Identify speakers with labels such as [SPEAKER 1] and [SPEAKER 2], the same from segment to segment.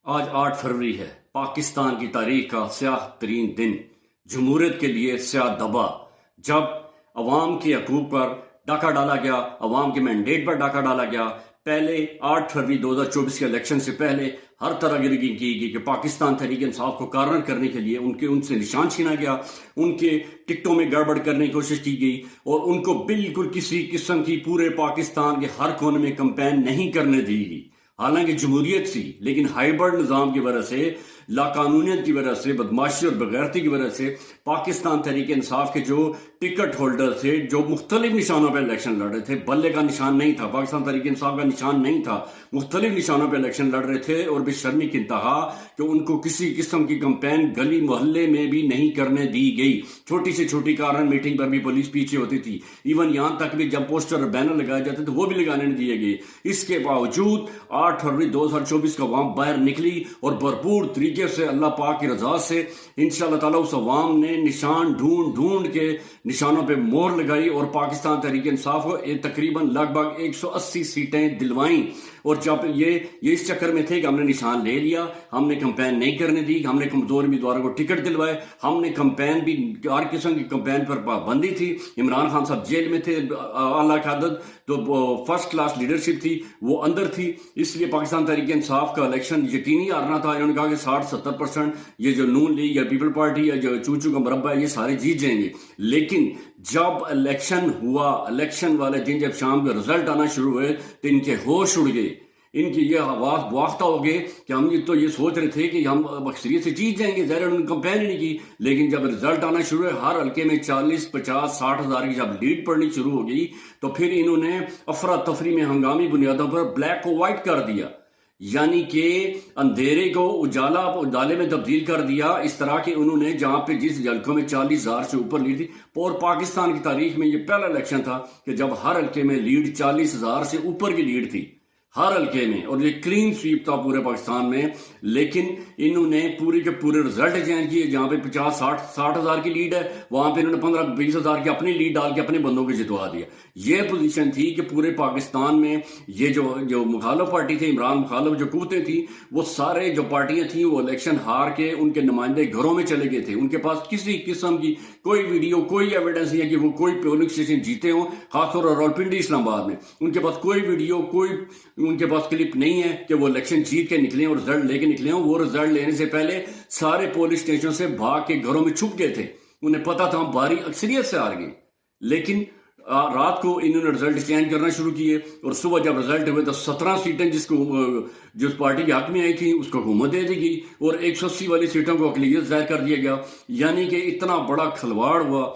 [SPEAKER 1] آج 8 فروری ہے، پاکستان کی تاریخ کا سیاہ ترین دن، جمہوریت کے لیے سیاہ دبا، جب عوام کے حقوق پر ڈاکہ ڈالا گیا، عوام کے مینڈیٹ پر ڈاکہ ڈالا گیا۔ پہلے 8 فروری 2024 کے الیکشن سے پہلے ہر طرح کی ریگنگ کی گئی کہ پاکستان تحریک انصاف کو کارنر کرنے کے لیے ان سے نشان چھینا گیا، ان کے ٹکٹوں میں گڑبڑ کرنے کی کوشش کی گئی اور ان کو بالکل کسی قسم کی پورے پاکستان کے ہر کونے میں کمپین نہیں کرنے دی گئی۔ حالانکہ جمہوریت تھی، لیکن ہائیبرڈ نظام کی وجہ سے، لاقانونیت کی وجہ سے، بدماشی اور بغیرتی کی وجہ سے پاکستان تحریک انصاف کے جو ٹکٹ ہولڈر تھے، جو مختلف نشانوں پہ الیکشن لڑ رہے تھے، بلے کا نشان نہیں تھا، پاکستان تحریک انصاف کا نشان نہیں تھا، مختلف نشانوں پہ الیکشن لڑ رہے تھے، اور بے شرمی کی انتہا کہ ان کو کسی قسم کی کمپین گلی محلے میں بھی نہیں کرنے دی گئی۔ چھوٹی سے چھوٹی کارن میٹنگ پر بھی پولیس پیچھے ہوتی تھی، ایون یہاں تک بھی جب پوسٹر اور بینر لگائے جاتے تھے وہ بھی لگانے نہیں دیے گئے۔ اس کے باوجود 8 فروری 2024 کا عوام باہر نکلی اور بھرپور طریقے سے اللہ پاک کی رضا سے انشاءاللہ تعالیٰ اس عوام نے نشان ڈھونڈ کے نشانوں پہ مہر لگائی اور پاکستان تحریک انصاف کو تقریباً لگ بھگ 180 سیٹیں دلوائیں۔ اور جب یہ اس چکر میں تھے کہ ہم نے نشان لے لیا، ہم نے کمپین نہیں کرنے دی، ہم نے کمزور امیدواروں کو ٹکٹ دلوائے، ہم نے کمپین بھی ہر قسم کی کمپین پر پابندی تھی۔ عمران خان صاحب جیل میں تھے، اعلیٰ قیادت تو فرسٹ کلاس لیڈرشپ تھی وہ اندر تھی، اس لیے پاکستان تحریک انصاف کا الیکشن یقینی ہارنا تھا۔ انہوں نے کہا کہ 60-70% یہ جو نون لیگ یا پیپل پارٹی یا جو چوچو کا مربع ہے یہ سارے جیت جائیں گے۔ لیکن جب الیکشن ہوا، الیکشن والے دن جب شام کے رزلٹ آنا شروع ہوئے تو ان کے ہوش اڑ گئے، ان کی یہ آواز واختہ ہو گئے کہ ہم تو یہ سوچ رہے تھے کہ ہم اکثریت سے جیت جائیں گے، ظاہر انہوں نے کمپین ہی نہیں کی۔ لیکن جب رزلٹ آنا شروع ہوئے، ہر حلقے میں 40-50-60 ہزار کی جب لیڈ پڑنی شروع ہو گئی تو پھر انہوں نے افراتفری میں ہنگامی بنیادوں پر بلیک کو وائٹ کر دیا، یعنی کہ اندھیرے کو اجالے میں تبدیل کر دیا۔ اس طرح کہ انہوں نے جہاں پہ جس حلقوں میں 40,000 سے اوپر لیڈ تھی، اور پاکستان کی تاریخ میں یہ پہلا الیکشن تھا کہ جب ہر حلقے میں لیڈ 40,000 سے اوپر کی لیڈ تھی ہر حلقے میں، اور یہ کلین سویپ تھا پورے پاکستان میں۔ لیکن انہوں نے پورے کے پورے رزلٹ چینج کیے، جہاں پہ 50-60 ہزار کی لیڈ ہے وہاں پہ انہوں نے 15-20 ہزار کی اپنی لیڈ ڈال کے اپنے بندوں کو جتوا دیا۔ یہ پوزیشن تھی کہ پورے پاکستان میں یہ جو مخالف پارٹی تھی، عمران مخالف جو قوتیں تھیں، وہ سارے جو پارٹیاں تھیں وہ الیکشن ہار کے ان کے نمائندے گھروں میں چلے گئے تھے۔ ان کے پاس کسی قسم کی کوئی ویڈیو، کوئی ایویڈنس نہیں ہے کہ وہ کوئی پولنگ اسٹیشن جیتے ہوں، خاص طور پر راولپنڈی اسلام آباد میں ان کے پاس کوئی ویڈیو، کوئی ان کے پاس کلپ نہیں ہے کہ وہ الیکشن جیت کے نکلے اور رزلٹ لے کے نکلے ہوں۔ وہ رزلٹ لینے سے پہلے سارے پولنگ اسٹیشن سے بھاگ کے گھروں میں چھپ گئے تھے، انہیں پتا تھا ہم بھاری اکثریت سے ہار گئے۔ لیکن رات کو انہوں نے رزلٹ چینج کرنا شروع کیے اور صبح جب رزلٹ ہوئے تو 17 سیٹیں جس پارٹی کے حق میں آئی تھیں اس کو حکومت دے دی گئی اور 180 والی سیٹوں کو اقلیت ظاہر کر دیا گیا۔ یعنی کہ اتنا بڑا کھلواڑ ہوا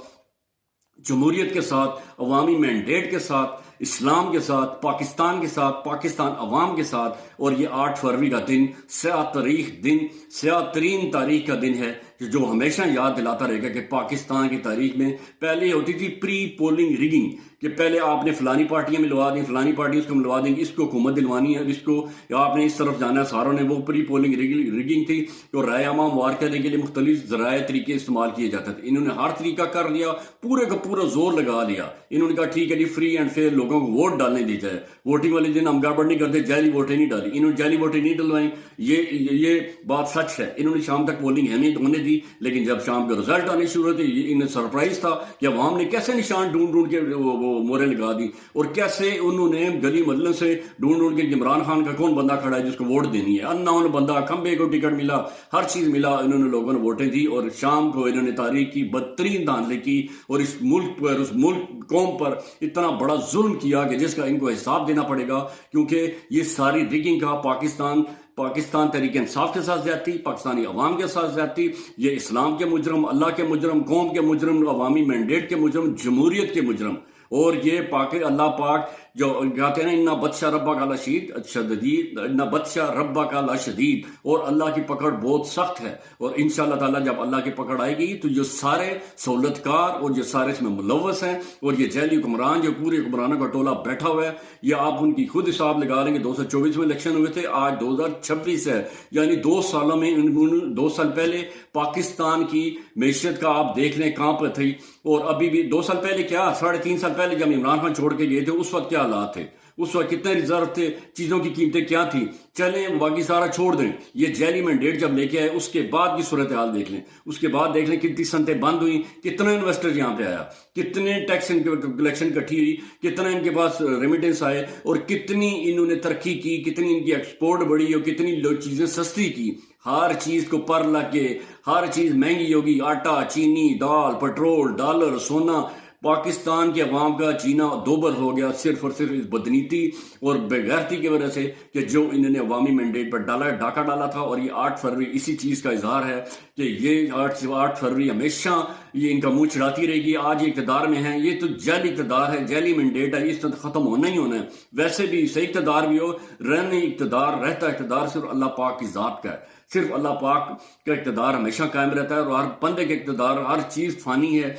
[SPEAKER 1] جمہوریت کے ساتھ، عوامی مینڈیٹ کے ساتھ، اسلام کے ساتھ، پاکستان کے ساتھ، پاکستان عوام کے ساتھ۔ اور یہ 8 فروری کا دن سیاہ ترین تاریخ کا دن ہے جو ہمیشہ یاد دلاتا رہے گا کہ پاکستان کی تاریخ میں پہلے ہوتی تھی پری پولنگ ریگنگ، کہ پہلے آپ نے فلانی پارٹیاں ملوا دیں، فلانی پارٹی اس کو ملوا دیں گی، اس کو حکومت دلوانی ہے، اس کو یا آپ نے اس طرف جانا ہے، ساروں نے وہ پری پولنگ ریگنگ تھی تو رائے عامہ مار کرنے کے لیے مختلف ذرائع طریقے استعمال کیے جاتے تھے۔ انہوں نے ہر طریقہ کر لیا، پورے کا پورا زور لگا لیا۔ انہوں نے کہا ٹھیک ہے جی، فری اینڈ فیئر لوگوں کو ووٹ ڈالنے دی جائے، ووٹنگ والے دن ہم گڑبڑ نہیں کرتے، جعلی ووٹیں نہیں ڈالی۔ انہوں نے جعلی ووٹیں نہیں ڈلوائیں، یہ بات سچ ہے۔ انہوں نے شام تک پولنگ ہونے دی، لیکن جب شام کے رزلٹ آنے شروع ہوتے انہیں سرپرائز تھا کہ عوام نے کیسے نشان ڈھونڈ کے وہ مورے لگا دی، اور کیسے انہوں نے گلی محلے سے ڈھونڈ کے عمران خان کا کون بندہ کھڑا ہے جس کو ووٹ دینی ہے، انہوں نے بندہ، کھمبے کو ٹکٹ ملا، ہر چیز ملا، انہوں نے لوگوں نے ووٹیں دی۔ اور شام کو انہوں نے تاریخ کی بدترین دھاندلی کی اور اس ملک پر، اس ملک قوم پر اتنا بڑا ظلم کیا کہ جس کا ان کو حساب دینا پڑے گا، کیونکہ یہ ساری ریگنگ کا پاکستان تحریک انصاف کے ساتھ زیادتی، پاکستانی عوام کے ساتھ زیادتی، یہ اسلام کے مجرم، اللہ کے مجرم، قوم کے مجرم، عوامی مینڈیٹ کے مجرم، جمہوریت کے مجرم، اور یہ اللہ پاک جو کہتے ہیں نا، بادشاہ ربا کا شدید، نہ بادشاہ ربا کا شدید، اور اللہ کی پکڑ بہت سخت ہے۔ اور انشاءاللہ تعالیٰ جب اللہ کی پکڑ آئے گی تو جو سارے سہولت کار اور جو سارے اس میں ملوث ہیں اور یہ جعلی حکمران جو پورے حکمرانوں کا ٹولہ بیٹھا ہوا ہے، یہ آپ ان کی خود حساب لگا لیں گے۔ 2024 میں الیکشن ہوئے تھے، آج 2026 ہے، یعنی 2 سالوں میں 2 سال پہلے پاکستان کی معیشت کا آپ دیکھ لیں کہاں پہ تھی، اور ابھی بھی 2 سال پہلے کیا، 3.5 سال پہلے جب عمران خان چھوڑ کے گئے تھے اس وقت کیا حالات تھے۔ اس وقت کتنے ریزرو تھے, چیزوں کی قیمتیں کیا تھیں. چلیں باقی سارا چھوڑ دیں, یہ جیلی مینڈیٹ جب لے کے آئے اس کے بعد کی صورتحال دیکھ لیں. اس کے بعد دیکھ لیں کتنی صنعتیں بند ہوئی, کتنا انویسٹر یہاں پہ آیا, کتنے ٹیکس ان کی کلیکشن کٹھی ہوئی, کتنا ان کے پاس ریمیٹنس آئے, اور کتنی انہوں نے ترقی کی, کتنی ان کی ایکسپورٹ بڑھی اور کتنی چیزیں سستی کی. ہر چیز کو پر لگ کے ہر چیز مہنگی ہوگی, آٹا, چینی, دال, پٹرول, ڈالر, سونا. پاکستان کے عوام کا جینا دوبر ہو گیا صرف اور صرف اس بدنیتی اور بے غیرتی کی وجہ سے کہ جو انہوں نے عوامی مینڈیٹ پر ڈاکہ ڈالا تھا. اور یہ 8 فروری اسی چیز کا اظہار ہے کہ یہ 8 فروری ہمیشہ یہ ان کا منہ چڑھاتی رہے گی. آج یہ اقتدار میں ہیں, یہ تو جعلی اقتدار ہے, جعلی مینڈیٹ ہے, اس طرح ختم ہونا ہی ہونا ہے. ویسے بھی صحیح اقتدار بھی ہو, رہتا اقتدار صرف اللہ پاک کی ذات کا ہے. صرف اللہ پاک کا اقتدار ہمیشہ قائم رہتا ہے, اور ہر بندے کے اقتدار, ہر چیز فانی ہے,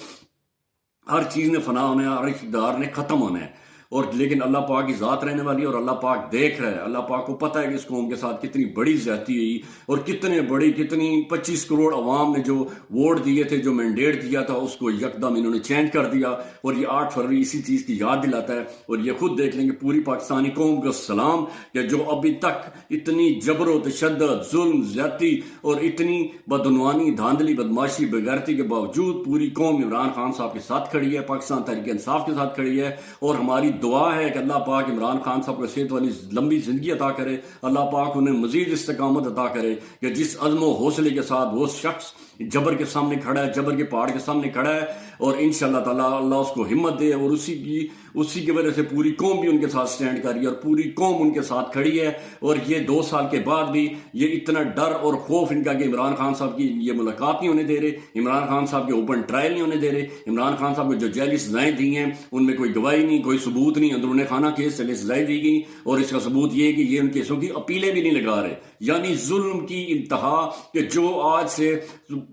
[SPEAKER 1] ہر چیز نے فنا ہونا ہے, ہر اقتدار نے ختم ہونا ہے. اور لیکن اللہ پاک کی ذات رہنے والی ہے, اور اللہ پاک دیکھ رہا ہے. اللہ پاک کو پتہ ہے کہ اس قوم کے ساتھ کتنی بڑی زیادتی ہوئی, اور کتنی 25 کروڑ عوام نے جو ووٹ دیے تھے, جو مینڈیٹ دیا تھا, اس کو یکدم انہوں نے چینج کر دیا. اور یہ 8 فروری اسی چیز کی یاد دلاتا ہے. اور یہ خود دیکھ لیں گے پوری پاکستانی قوم کو سلام, کہ جو ابھی تک اتنی جبر و تشدد, ظلم, زیادتی اور اتنی بدعنوانی, دھاندلی, بدماشی, بغیرتی کے باوجود پوری قوم عمران خان صاحب کے ساتھ کھڑی ہے, پاکستان تحریک انصاف کے ساتھ کھڑی ہے. اور ہماری دعا ہے کہ اللہ پاک عمران خان صاحب کو صحت والی لمبی زندگی عطا کرے, اللہ پاک انہیں مزید استقامت عطا کرے, کہ جس عزم و حوصلے کے ساتھ وہ شخص جبر کے سامنے کھڑا ہے, جبر کے پہاڑ کے سامنے کھڑا ہے, اور انشاءاللہ تعالیٰ اللہ اس کو ہمت دے. اور اسی کی وجہ سے پوری قوم بھی ان کے ساتھ سٹینڈ کر رہی ہے, اور پوری قوم ان کے ساتھ کھڑی ہے. اور یہ 2 سال کے بعد بھی یہ اتنا ڈر اور خوف ان کا کہ عمران خان صاحب کی یہ ملاقات نہیں ہونے دے رہے, عمران خان صاحب کے اوپن ٹرائل نہیں ہونے دے رہے, عمران خان صاحب کو جو جیلی سزائیں دی ہیں ان میں کوئی گواہی نہیں, کوئی ثبوت نہیں, اندرون خانہ کیس چلے سزائیں دی گئی. اور اس کا ثبوت یہ ہے کہ یہ ان کیسوں کی اپیلیں بھی نہیں لگا رہے. یعنی ظلم کی انتہا, کہ جو آج سے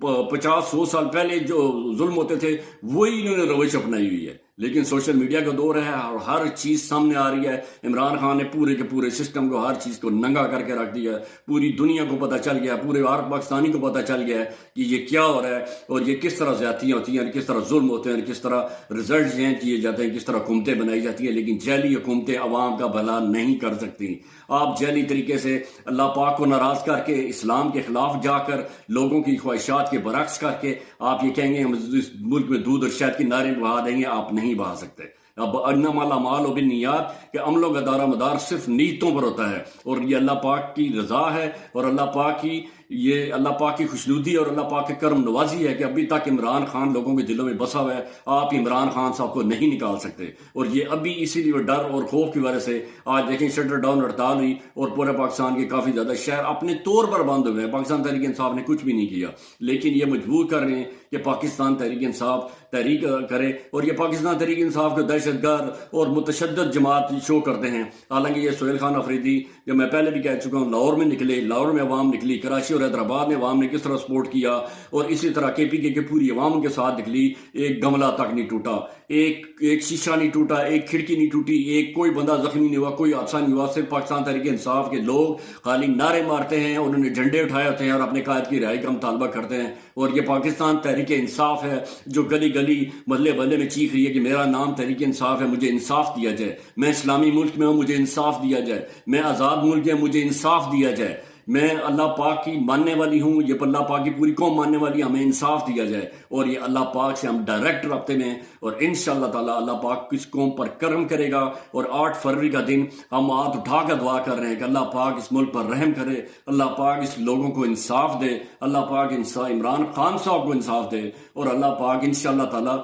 [SPEAKER 1] 50-100 سال پہلے جو ظلم ہوتے تھے وہی انہوں نے روش اپنائی ہوئی ہے. لیکن سوشل میڈیا کا دور ہے اور ہر چیز سامنے آ رہی ہے. عمران خان نے پورے کے پورے سسٹم کو, ہر چیز کو ننگا کر کے رکھ دیا ہے. پوری دنیا کو پتہ چل گیا, پورے ہر پاکستانی کو پتہ چل گیا ہے کہ یہ کیا ہو رہا ہے, اور یہ کس طرح زیادتیاں ہوتی ہیں, کس طرح ظلم ہوتے ہیں, کس طرح رزلٹ کیے جاتے ہیں, کس طرح حکومتیں بنائی جاتی ہیں. لیکن جعلی حکومتیں عوام کا بھلا نہیں کر سکتی. آپ جعلی طریقے سے اللہ پاک کو ناراض کر کے, اسلام کے خلاف جا کر, لوگوں کی خواہشات کے برعکس کر کے آپ یہ کہیں گے ہم اس ملک میں دودھ اور شہد کی نہریں بہا دیں گے, آپ نہیں بہا سکتے. اب انما الاعمال بالنیات, کہ عملوں کا دارہ مدار صرف نیتوں پر ہوتا ہے, اور یہ اللہ پاک کی رضا ہے, اور اللہ پاک کی خوشنودی اور اللہ پاک کے کرم نوازی ہے کہ ابھی تک عمران خان لوگوں کے دلوں میں بسا ہوا ہے. آپ عمران خان صاحب کو نہیں نکال سکتے. اور یہ ابھی اسی لیے ڈر اور خوف کی وجہ سے آج دیکھیں شٹر ڈاؤن ہڑتال ہوئی, اور پورے پاکستان کے کافی زیادہ شہر اپنے طور پر بند ہوئے ہیں. پاکستان تحریک انصاف نے کچھ بھی نہیں کیا, لیکن یہ مجبور کر رہے ہیں کہ پاکستان تحریک انصاف تحریک کرے, اور یہ پاکستان تحریک انصاف کو دہشت گرد اور متشدد جماعت شو کرتے ہیں. حالانکہ یہ سہیل خان افریدی, جو میں پہلے بھی کہہ چکا ہوں, لاہور میں نکلے, لاہور میں عوام نکلی, کراچی اور حیدرآباد میں عوام نے کس طرح سپورٹ کیا, اور اسی طرح KPK کے پوری عوام ان کے ساتھ نکلی. ایک گملہ تک نہیں ٹوٹا, ایک شیشہ نہیں ٹوٹا, ایک کھڑکی نہیں ٹوٹی, ایک کوئی بندہ زخمی نہیں ہوا, کوئی حادثہ نہیں ہوا. صرف پاکستان تحریک انصاف کے لوگ خالی نعرے مارتے ہیں, انہوں نے جھنڈے اٹھائے ہوتے ہیں اور اپنے قائد کی رہائی کا مطالبہ کرتے ہیں. اور یہ پاکستان تحریک انصاف ہے جو گلی گلی محلے محلے میں چیخ رہی ہے کہ میرا نام تحریک انصاف ہے, مجھے انصاف دیا جائے, میں اسلامی ملک میں ہوں, مجھے انصاف دیا جائے, میں آزاد ملک ہے, مجھے انصاف دیا جائے, میں اللہ پاک کی ماننے والی ہوں, یہ اللہ پاک کی پوری قوم ماننے والی, ہمیں انصاف دیا جائے. اور یہ اللہ پاک سے ہم ڈائریکٹ رابطے میں, اور انشاءاللہ تعالیٰ اللہ پاک کس قوم پر کرم کرے گا. اور 8 فروری کا دن ہم ہاتھ اٹھا کر دعا کر رہے ہیں کہ اللہ پاک اس ملک پر رحم کرے, اللہ پاک اس لوگوں کو انصاف دے, اللہ پاک عمران خان صاحب کو انصاف دے, اور اللہ پاک انشاءاللہ تعالیٰ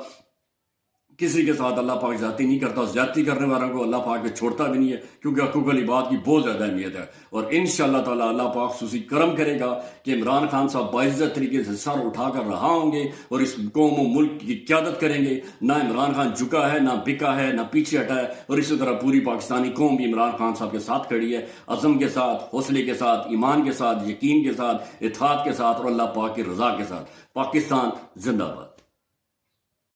[SPEAKER 1] کسی کے ساتھ اللہ پاک زیادتی نہیں کرتا. زیادتی کرنے والوں کو اللہ پاک چھوڑتا بھی نہیں ہے, کیونکہ حقوق العباد کی بہت زیادہ اہمیت ہے. اور انشاءاللہ تعالیٰ اللہ پاک خصوصی کرم کرے گا کہ عمران خان صاحب باعزت طریقے سے سر اٹھا کر رہا ہوں گے, اور اس قوم و ملک کی قیادت کریں گے. نہ عمران خان جھکا ہے, نہ بکا ہے, نہ پیچھے ہٹا ہے. اور اسی طرح پوری پاکستانی قوم بھی عمران خان صاحب کے ساتھ کھڑی ہے, عزم کے ساتھ, حوصلے کے ساتھ, ایمان کے ساتھ, یقین کے ساتھ, اتحاد کے ساتھ, اور اللہ پاک کی رضا کے ساتھ. پاکستان زندہ باد.